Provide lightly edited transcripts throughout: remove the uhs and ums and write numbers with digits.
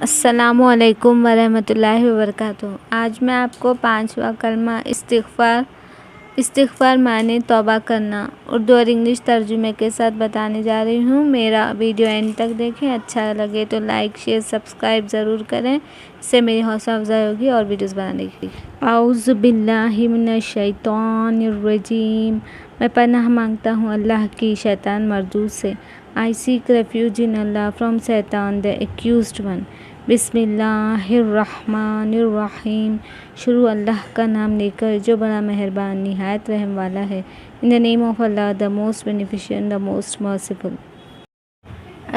السلام علیکم ورحمۃ اللہ وبرکاتہ۔ آج میں آپ کو 5واں کلمہ استغفار معنی توبہ کرنا اردو اور انگلش ترجمے کے ساتھ بتانے جا رہی ہوں۔ میرا ویڈیو اینڈ تک دیکھیں، اچھا لگے تو لائک شیئر سبسکرائب ضرور کریں، اس سے میری حوصلہ افزائی ہوگی اور ویڈیوز بنانے کی۔ اعوذ باللہ من الشیطان الرجیم، میں پناہ مانگتا ہوں اللہ کی شیطان مردود سے۔ I seek refuge in Allah from Satan the accused one۔ بسم اللہ الرحمن الرحیم، شروع اللہ کا نام لے کر جو بڑا مہربان نہایت رحم والا ہے۔ In the name of Allah, the most beneficent, the most merciful۔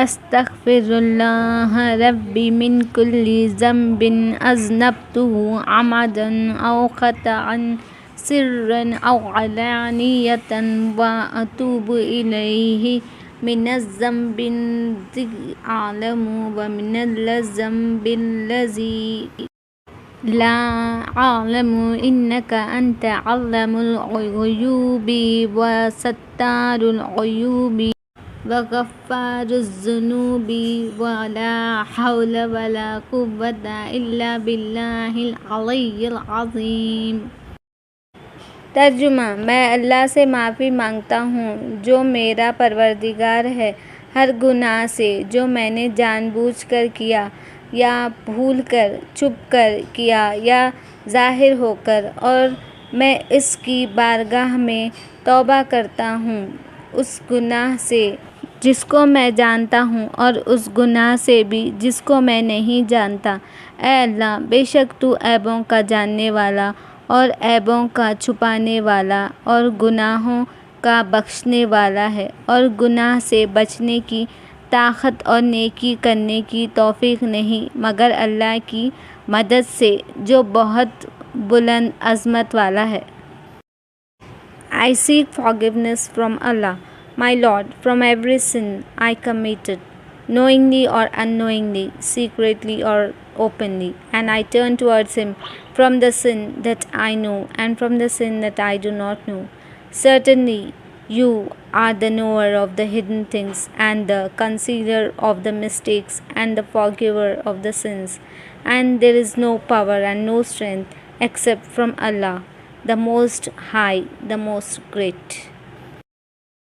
استغفر اللہ ربی من کل ذنب اذنبته عمدا او خطأ سرا او علانیۃ واتوب الیہ من الذنب الذی اعلم ومن الذنب الذی لا اعلم انک انت علام الغیوب وستار العیوب وغفار الذنوب ولا حول ولا قوة الا باللہ العلی العظیم۔ ترجمہ: میں اللہ سے معافی مانگتا ہوں جو میرا پروردگار ہے ہر گناہ سے جو میں نے جان بوجھ کر کیا یا بھول کر، چھپ کر کیا یا ظاہر ہو کر، اور میں اس کی بارگاہ میں توبہ کرتا ہوں اس گناہ سے جس کو میں جانتا ہوں اور اس گناہ سے بھی جس کو میں نہیں جانتا۔ اے اللہ، بے شک تو عیبوں کا جاننے والا اور عیبوں کا چھپانے والا اور گناہوں کا بخشنے والا ہے، اور گناہ سے بچنے کی طاقت اور نیکی کرنے کی توفیق نہیں مگر اللہ کی مدد سے جو بہت بلند عظمت والا ہے۔ I seek forgiveness from Allah, my Lord, from every sin I committed, knowingly or unknowingly, secretly or openly, and I turn towards Him from the sin that I know and from the sin that I do not know. Certainly, You are the knower of the hidden things and the concealer of the mistakes and the forgiver of the sins, and there is no power and no strength except from Allah, the Most High, the Most Great۔